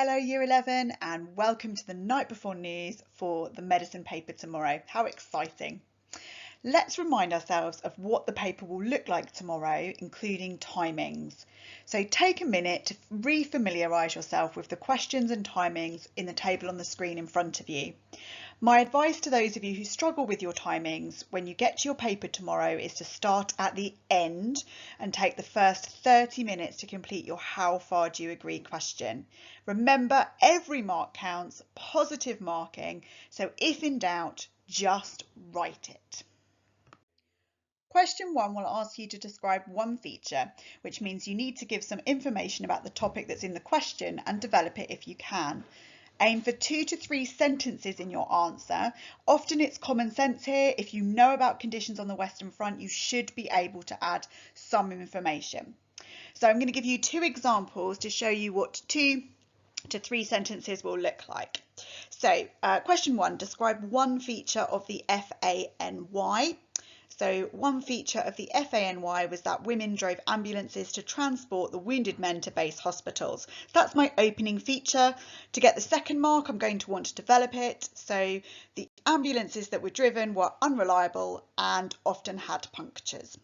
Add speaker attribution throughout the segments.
Speaker 1: Hello Year 11 and welcome to the night before news for the medicine paper tomorrow. How exciting! Let's remind ourselves of what the paper will look like tomorrow, including timings. So take a minute to re-familiarise yourself with the questions and timings in the table on the screen in front of you. My advice to those of you who struggle with your timings when you get to your paper tomorrow is to start at the end and take the first 30 minutes to complete your how far do you agree question. Remember, every mark counts, positive marking, so if in doubt, just write it. Question 1 will ask you to describe one feature, which means you need to give some information about the topic that's in the question and develop it if you can. Aim for 2 to 3 sentences in your answer. Often it's common sense here. If you know about conditions on the Western Front, you should be able to add some information. So I'm going to give you 2 examples to show you what 2 to 3 sentences will look like. So question 1, describe one feature of the FANY. So one feature of the FANY was that women drove ambulances to transport the wounded men to base hospitals. So that's my opening feature. To get the second mark, I'm going to want to develop it. So the ambulances that were driven were unreliable and often had punctures.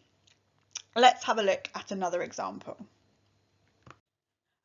Speaker 1: Let's have a look at another example.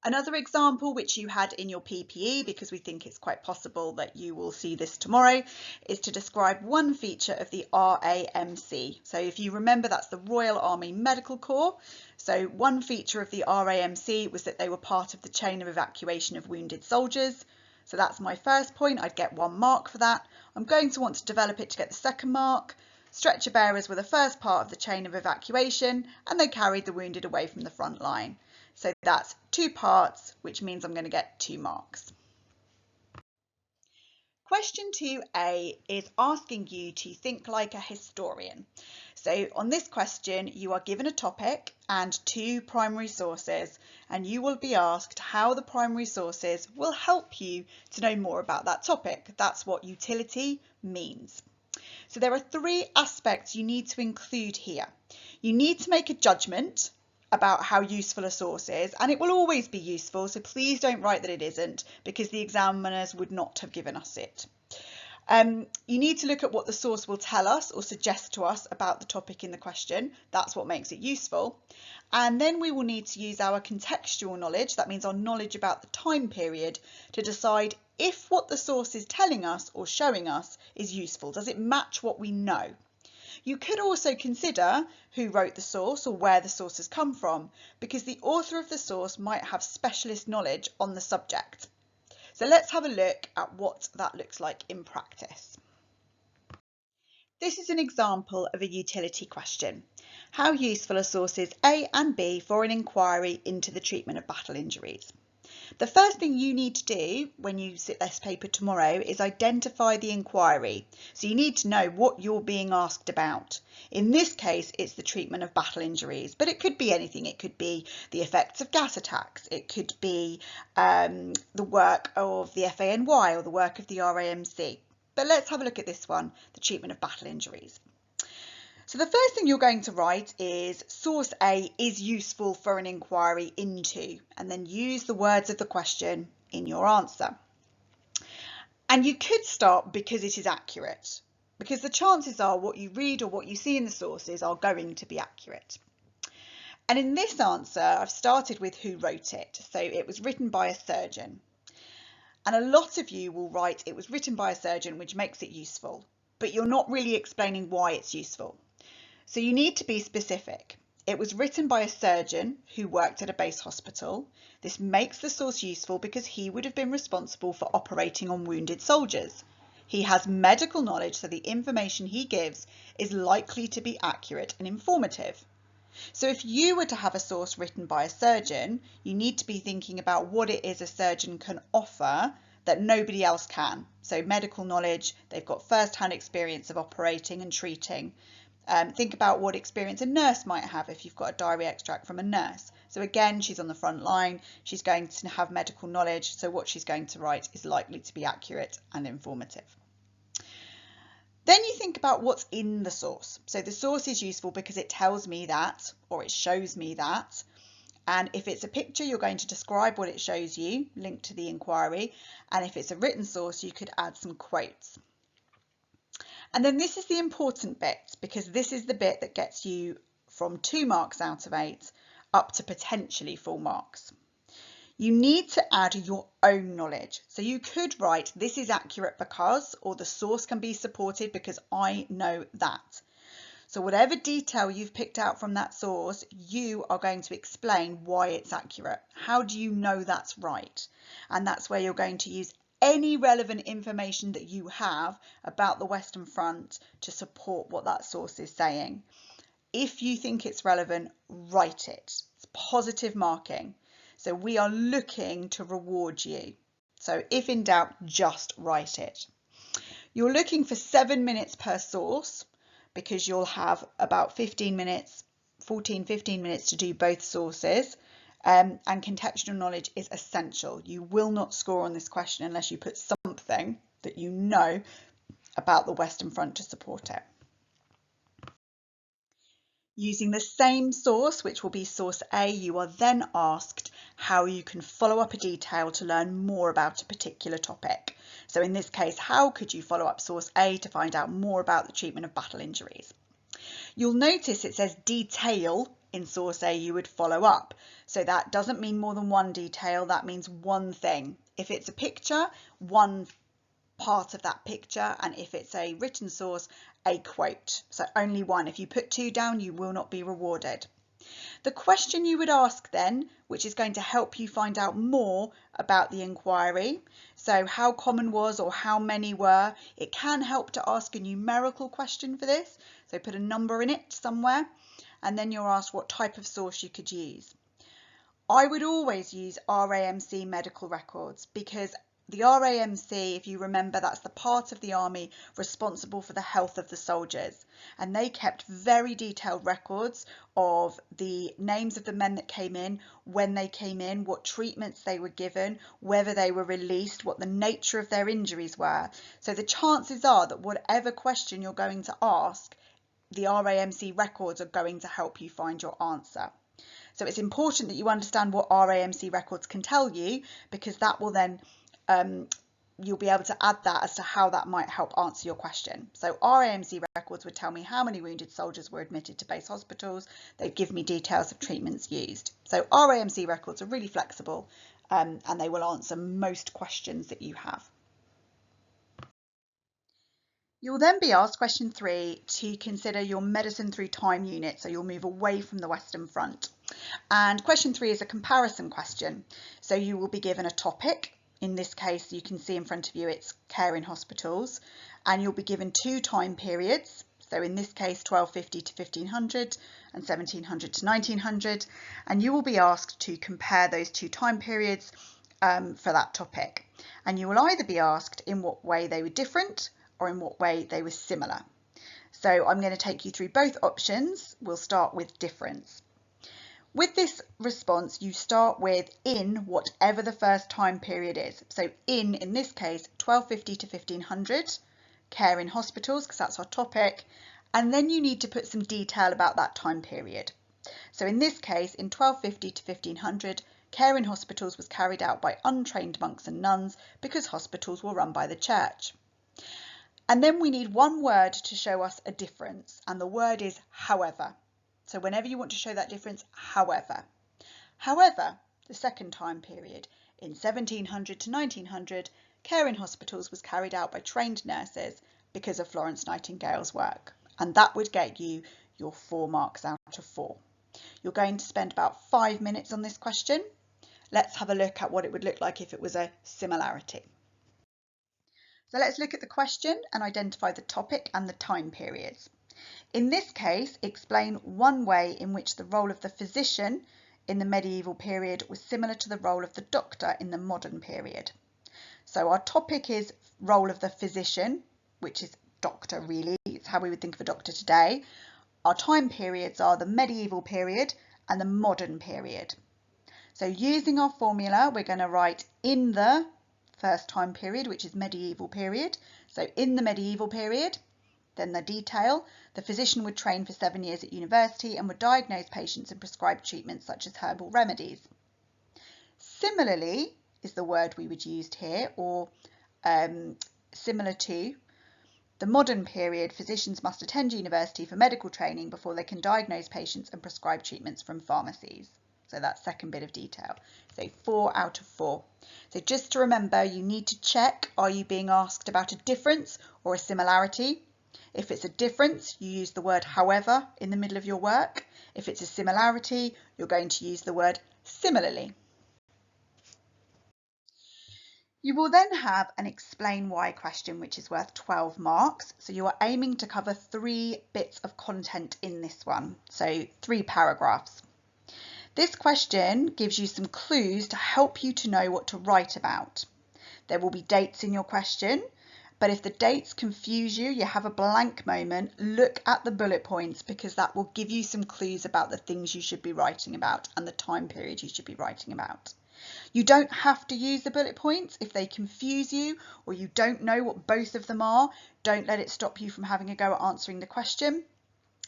Speaker 1: Another example which you had in your PPE, because we think it's quite possible that you will see this tomorrow, is to describe one feature of the RAMC. So if you remember, that's the Royal Army Medical Corps. So one feature of the RAMC was that they were part of the chain of evacuation of wounded soldiers. So that's my first point. I'd get 1 mark for that. I'm going to want to develop it to get the second mark. Stretcher bearers were the first part of the chain of evacuation and they carried the wounded away from the front line. So that's 2 parts, which means I'm going to get 2 marks. Question 2A is asking you to think like a historian. So on this question, you are given a topic and 2 primary sources, and you will be asked how the primary sources will help you to know more about that topic. That's what utility means. So there are 3 aspects you need to include here. You need to make a judgment about how useful a source is, and it will always be useful, so please don't write that it isn't, because the examiners would not have given us it. You need to look at what the source will tell us or suggest to us about the topic in the question. That's what makes it useful. And then we will need to use our contextual knowledge, that means our knowledge about the time period, to decide if what the source is telling us or showing us is useful. Does it match what we know? You could also consider who wrote the source or where the source has come from, because the author of the source might have specialist knowledge on the subject. So let's have a look at what that looks like in practice. This is an example of a utility question. How useful are sources A and B for an inquiry into the treatment of battle injuries? The first thing you need to do when you sit this paper tomorrow is identify the inquiry. So you need to know what you're being asked about. In this case, it's the treatment of battle injuries, but it could be anything. It could be the effects of gas attacks. It could be the work of the FANY or the work of the RAMC. But let's have a look at this one, the treatment of battle injuries. So the first thing you're going to write is source A is useful for an inquiry into, and then use the words of the question in your answer. And you could start because it is accurate, because the chances are what you read or what you see in the sources are going to be accurate. And in this answer, I've started with who wrote it. So it was written by a surgeon. And a lot of you will write it was written by a surgeon, which makes it useful, but you're not really explaining why it's useful. So you need to be specific. It was written by a surgeon who worked at a base hospital. This makes the source useful because he would have been responsible for operating on wounded soldiers. He has medical knowledge, so the information he gives is likely to be accurate and informative. So if you were to have a source written by a surgeon, you need to be thinking about what it is a surgeon can offer that nobody else can. So medical knowledge, they've got first-hand experience of operating and treating. Think about what experience a nurse might have if you've got a diary extract from a nurse. So again, she's on the front line, she's going to have medical knowledge, so what she's going to write is likely to be accurate and informative. Then you think about what's in the source. So the source is useful because it tells me that, or it shows me that, And if it's a picture, you're going to describe what it shows you, linked to the inquiry. And if it's a written source, you could add some quotes. And then this is the important bit, because this is the bit that gets you from 2 marks out of 8 up to potentially full marks. You need to add your own knowledge. So you could write, this is accurate because, or the source can be supported because I know that. So whatever detail you've picked out from that source, you are going to explain why it's accurate. How do you know that's right? And that's where you're going to use any relevant information that you have about the Western Front to support what that source is saying. If you think it's relevant, write it. It's positive marking. So we are looking to reward you. So if in doubt, just write it. You're looking for 7 minutes per source, because you'll have about 15 minutes to do both sources. And contextual knowledge is essential. You will not score on this question unless you put something that you know about the Western Front to support it. Using the same source, which will be source A, you are then asked how you can follow up a detail to learn more about a particular topic. So in this case, how could you follow up source A to find out more about the treatment of battle injuries? You'll notice it says detail in source A you would follow up. So that doesn't mean more than one detail, that means one thing. If it's a picture, one part of that picture, and if it's a written source, a quote. So only one. If you put 2 down, you will not be rewarded. The question you would ask then, which is going to help you find out more about the inquiry, so how common was or how many were, it can help to ask a numerical question for this. So put a number in it somewhere, and then you're asked what type of source you could use. I would always use RAMC medical records, because the RAMC, if you remember, that's the part of the army responsible for the health of the soldiers, and they kept very detailed records of the names of the men that came in, when they came in, what treatments they were given, whether they were released, what the nature of their injuries were. So the chances are that whatever question you're going to ask, the RAMC records are going to help you find your answer. So it's important that you understand what RAMC records can tell you, because that will then you'll be able to add that as to how that might help answer your question. So RAMC records would tell me how many wounded soldiers were admitted to base hospitals. They'd give me details of treatments used. So RAMC records are really flexible, and they will answer most questions that you have. You'll then be asked question 3 to consider your medicine through time unit, so you'll move away from the Western Front. And question 3 is a comparison question. So you will be given a topic. In this case, you can see in front of you it's care in hospitals, and you'll be given 2 time periods. So in this case, 1250 to 1500 and 1700 to 1900, and you will be asked to compare those 2 time periods for that topic. And you will either be asked in what way they were different or in what way they were similar. So I'm going to take you through both options. We'll start with difference. With this response, you start with in whatever the first time period is. So in this case, 1250 to 1500, care in hospitals, because that's our topic. And then you need to put some detail about that time period. So in this case, in 1250 to 1500, care in hospitals was carried out by untrained monks and nuns because hospitals were run by the church. And then we need one word to show us a difference, and the word is however. So whenever you want to show that difference, however. However, the second time period, in 1700 to 1900, care in hospitals was carried out by trained nurses because of Florence Nightingale's work, and that would get you your 4 marks out of 4. You're going to spend about 5 minutes on this question. Let's have a look at what it would look like if it was a similarity. So let's look at the question and identify the topic and the time periods. In this case, explain one way in which the role of the physician in the medieval period was similar to the role of the doctor in the modern period. So our topic is role of the physician, which is doctor really. It's how we would think of a doctor today. Our time periods are the medieval period and the modern period. So using our formula, we're going to write in the first time period, which is medieval period. So in the medieval period, Then the detail, the physician would train for 7 years at university and would diagnose patients and prescribe treatments such as herbal remedies. Similarly is the word we would use here, or similar to. The modern period, physicians must attend university for medical training before they can diagnose patients and prescribe treatments from pharmacies. So that's second bit of detail. So 4 out of 4. So just to remember, you need to check, are you being asked about a difference or a similarity? If it's a difference, you use the word however in the middle of your work. If it's a similarity, you're going to use the word similarly. You will then have an explain why question, which is worth 12 marks. So you are aiming to cover 3 bits of content in this one, so 3 paragraphs. This question gives you some clues to help you to know what to write about. There will be dates in your question, but if the dates confuse you, you have a blank moment, look at the bullet points because that will give you some clues about the things you should be writing about and the time period you should be writing about. You don't have to use the bullet points. If they confuse you or you don't know what both of them are, don't let it stop you from having a go at answering the question.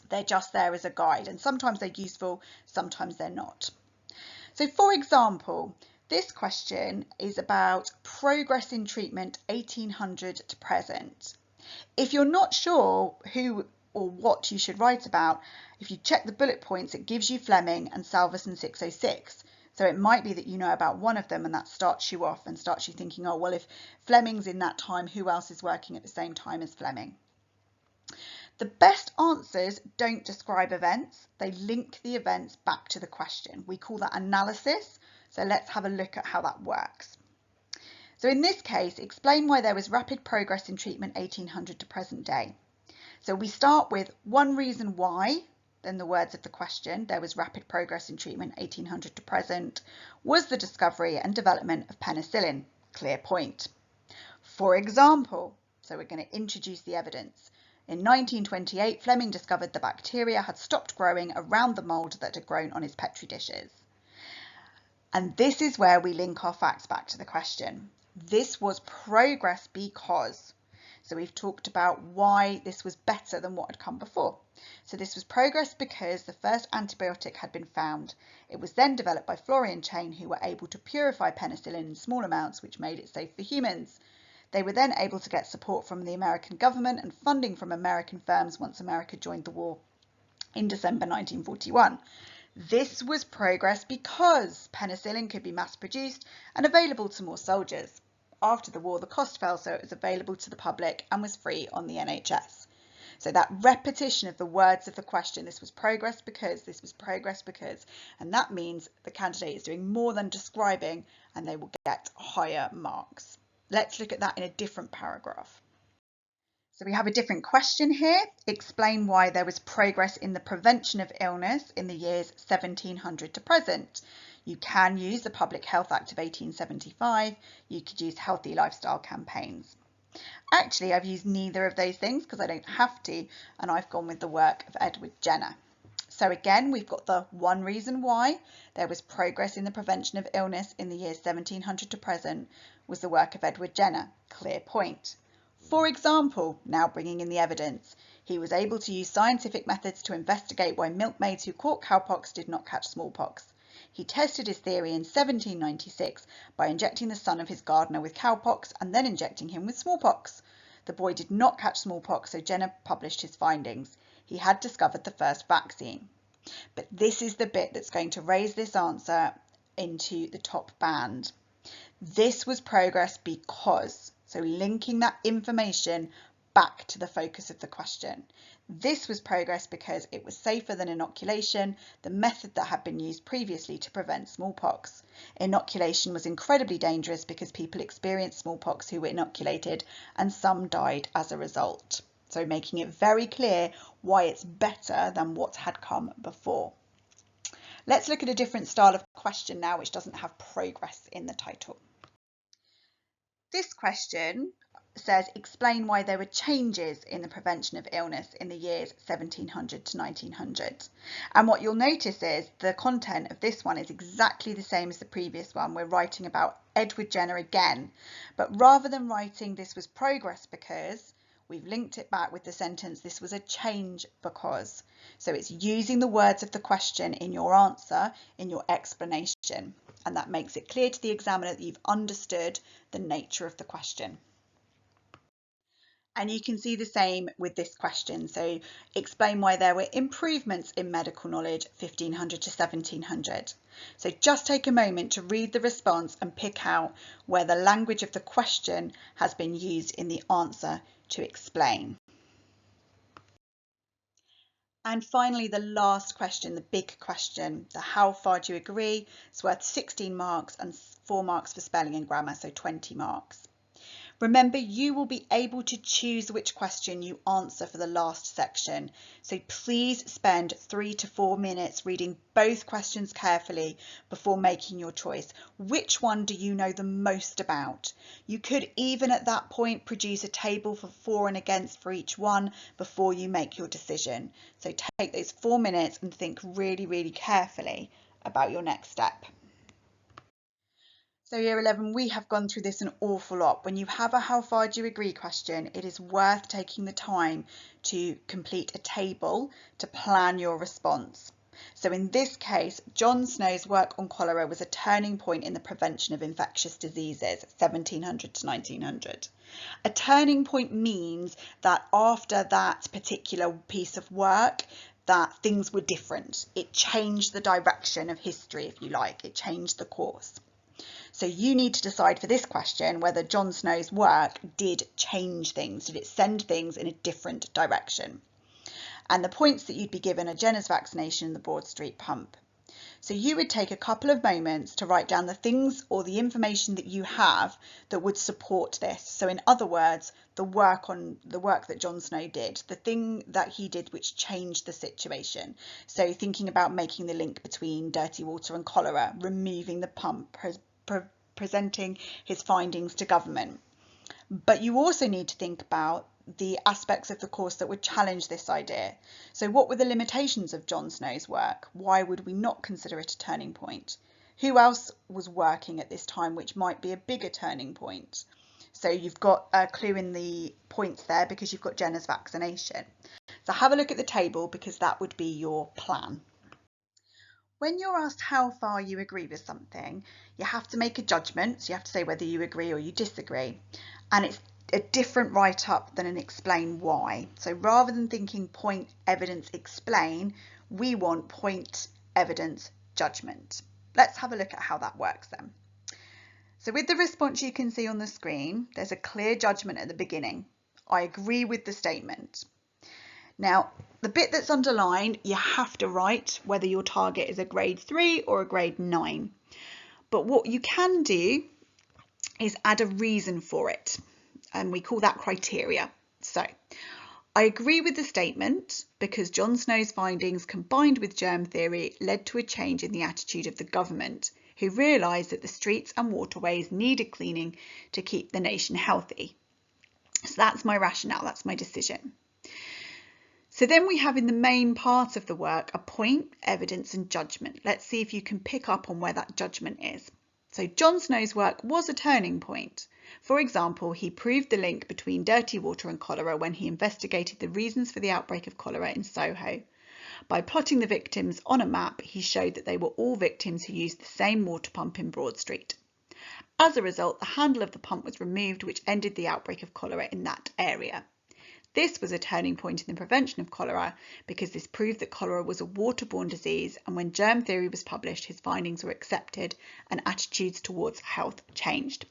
Speaker 1: They're just there as a guide, and sometimes they're useful, sometimes they're not. So for example, this question is about progress in treatment 1800 to present. If you're not sure who or what you should write about, if you check the bullet points, it gives you Fleming and Salveson 606. So it might be that you know about one of them and that starts you off and starts you thinking, oh, well, if Fleming's in that time, who else is working at the same time as Fleming? The best answers don't describe events, they link the events back to the question. We call that analysis, so let's have a look at how that works. So in this case, explain why there was rapid progress in treatment 1800 to present day. So we start with one reason why, then the words of the question, there was rapid progress in treatment 1800 to present, was the discovery and development of penicillin. Clear point. For example, so we're going to introduce the evidence. In 1928, Fleming discovered the bacteria had stopped growing around the mould that had grown on his petri dishes. And this is where we link our facts back to the question. This was progress because. So we've talked about why this was better than what had come before. So this was progress because the first antibiotic had been found. It was then developed by Florey and Chain, who were able to purify penicillin in small amounts, which made it safe for humans. They were then able to get support from the American government and funding from American firms once America joined the war in December 1941. This was progress because penicillin could be mass produced and available to more soldiers. After the war, the cost fell, so it was available to the public and was free on the NHS. So that repetition of the words of the question, this was progress because, this was progress because, and that means the candidate is doing more than describing and they will get higher marks. Let's look at that in a different paragraph. So we have a different question here. Explain why there was progress in the prevention of illness in the years 1700 to present. You can use the Public Health Act of 1875. You could use healthy lifestyle campaigns. Actually, I've used neither of those things because I don't have to, and I've gone with the work of Edward Jenner. So again, we've got the one reason why there was progress in the prevention of illness in the years 1700 to present was the work of Edward Jenner. Clear point. For example, now bringing in the evidence, he was able to use scientific methods to investigate why milkmaids who caught cowpox did not catch smallpox. He tested his theory in 1796 by injecting the son of his gardener with cowpox and then injecting him with smallpox. The boy did not catch smallpox, so Jenner published his findings. He had discovered the first vaccine. But this is the bit that's going to raise this answer into the top band. This was progress because, so linking that information back to the focus of the question. This was progress because it was safer than inoculation, the method that had been used previously to prevent smallpox. Inoculation was incredibly dangerous because people experienced smallpox who were inoculated and some died as a result. So making it very clear why it's better than what had come before. Let's look at a different style of question now, which doesn't have progress in the title. This question says, explain why there were changes in the prevention of illness in the years 1700 to 1900. And what you'll notice is the content of this one is exactly the same as the previous one. We're writing about Edward Jenner again, but rather than writing this was progress because, we've linked it back with the sentence, this was a change because. So it's using the words of the question in your answer, in your explanation, and that makes it clear to the examiner that you've understood the nature of the question. And you can see the same with this question. So explain why there were improvements in medical knowledge 1500 to 1700. So just take a moment to read the response and pick out where the language of the question has been used in the answer to explain. And finally, the last question, the big question, the how far do you agree? It's worth 16 marks and 4 marks for spelling and grammar, so 20 marks. Remember, you will be able to choose which question you answer for the last section. So please spend 3 to 4 minutes reading both questions carefully before making your choice. Which one do you know the most about? You could even at that point produce a table for for and against for each one before you make your decision. So take those 4 minutes and think really, really carefully about your next step. So year 11, we have gone through this an awful lot. When you have a how far do you agree question, it is worth taking the time to complete a table to plan your response. So in this case, John Snow's work on cholera was a turning point in the prevention of infectious diseases, 1700 to 1900. A turning point means that after that particular piece of work, that things were different. It changed the direction of history, if you like. It changed the course. So you need to decide for this question whether John Snow's work did change things. Did it send things in a different direction? And the points that you'd be given are Jenner's vaccination and the Broad Street pump. So you would take a couple of moments to write down the things or the information that you have that would support this. So in other words, the work that John Snow did, the thing that he did which changed the situation. So thinking about making the link between dirty water and cholera, removing the pump, presenting his findings to government. But you also need to think about the aspects of the course that would challenge this idea. So what were the limitations of John Snow's work? Why would we not consider it a turning point? Who else was working at this time which might be a bigger turning point? So you've got a clue in the points there because you've got Jenner's vaccination. So have a look at the table because that would be your plan. When you're asked how far you agree with something, you have to make a judgment. So you have to say whether you agree or you disagree. And it's a different write-up than an explain why. So rather than thinking point, evidence, explain, we want point, evidence, judgment. Let's have a look at how that works then. So with the response you can see on the screen, there's a clear judgment at the beginning. I agree with the statement. Now, the bit that's underlined, you have to write whether your target is a grade 3 or a grade 9. But what you can do is add a reason for it, and we call that criteria. So, I agree with the statement because John Snow's findings combined with germ theory led to a change in the attitude of the government, who realised that the streets and waterways needed cleaning to keep the nation healthy. So that's my rationale, that's my decision. So then we have in the main part of the work a point, evidence and judgment. Let's see if you can pick up on where that judgment is. So John Snow's work was a turning point. For example, he proved the link between dirty water and cholera when he investigated the reasons for the outbreak of cholera in Soho. By plotting the victims on a map, he showed that they were all victims who used the same water pump in Broad Street. As a result, the handle of the pump was removed, which ended the outbreak of cholera in that area. This was a turning point in the prevention of cholera because this proved that cholera was a waterborne disease, and when germ theory was published, his findings were accepted and attitudes towards health changed.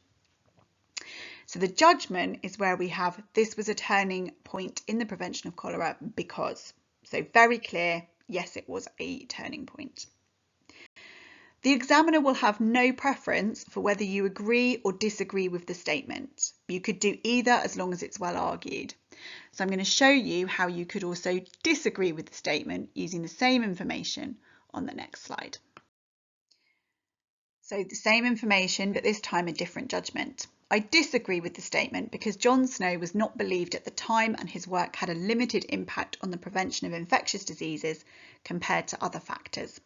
Speaker 1: So the judgment is where we have this was a turning point in the prevention of cholera because. So very clear, yes, it was a turning point. The examiner will have no preference for whether you agree or disagree with the statement. You could do either as long as it's well argued. So I'm going to show you how you could also disagree with the statement using the same information on the next slide. So the same information, but this time a different judgment. I disagree with the statement because John Snow was not believed at the time and his work had a limited impact on the prevention of infectious diseases compared to other factors.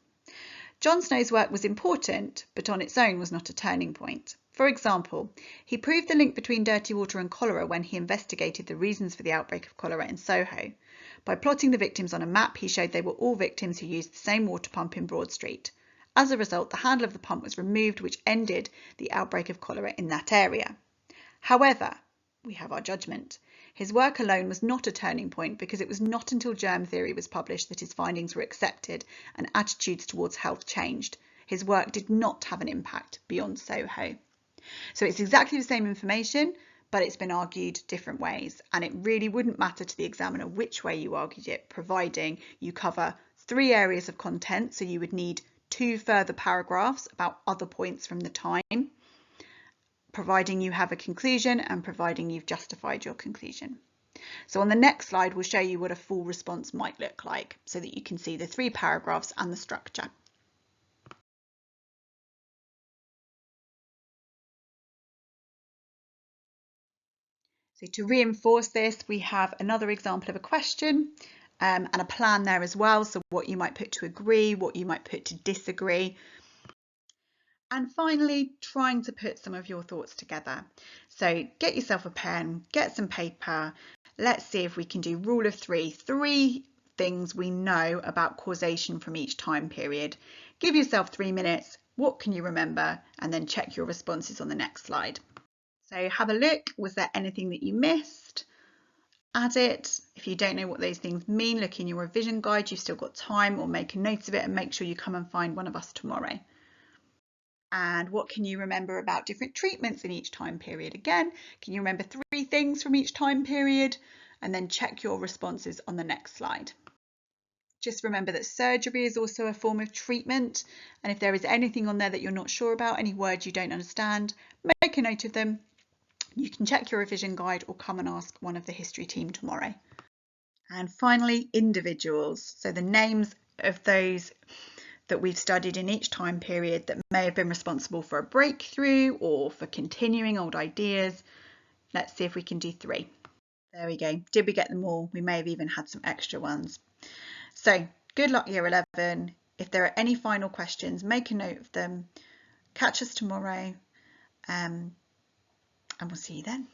Speaker 1: John Snow's work was important, but on its own was not a turning point. For example, he proved the link between dirty water and cholera when he investigated the reasons for the outbreak of cholera in Soho. By plotting the victims on a map, he showed they were all victims who used the same water pump in Broad Street. As a result, the handle of the pump was removed, which ended the outbreak of cholera in that area. However, we have our judgment. His work alone was not a turning point because it was not until germ theory was published that his findings were accepted and attitudes towards health changed. His work did not have an impact beyond Soho. So it's exactly the same information, but it's been argued different ways, and it really wouldn't matter to the examiner which way you argued it, providing you cover 3 areas of content. So you would need 2 further paragraphs about other points from the time, providing you have a conclusion and providing you've justified your conclusion. So on the next slide, we'll show you what a full response might look like so that you can see the 3 paragraphs and the structure. So to reinforce this, we have another example of a question and a plan there as well. So what you might put to agree, what you might put to disagree. And finally, trying to put some of your thoughts together. So get yourself a pen, get some paper. Let's see if we can do rule of 3. 3 things we know about causation from each time period. Give yourself 3 minutes. What can you remember? And then check your responses on the next slide. So have a look. Was there anything that you missed? Add it. If you don't know what those things mean, look in your revision guide. You've still got time, or make a note of it and make sure you come and find one of us tomorrow. And what can you remember about different treatments in each time period? Again, can you remember 3 things from each time period? And then check your responses on the next slide. Just remember that surgery is also a form of treatment. And if there is anything on there that you're not sure about, any words you don't understand, make a note of them. You can check your revision guide or come and ask one of the history team tomorrow. And finally, individuals. So the names of those that we've studied in each time period that may have been responsible for a breakthrough or for continuing old ideas. Let's see if we can do 3. There we go. Did we get them all? We may have even had some extra ones. So good luck, Year 11. If there are any final questions, make a note of them. Catch us tomorrow. And we'll see you then.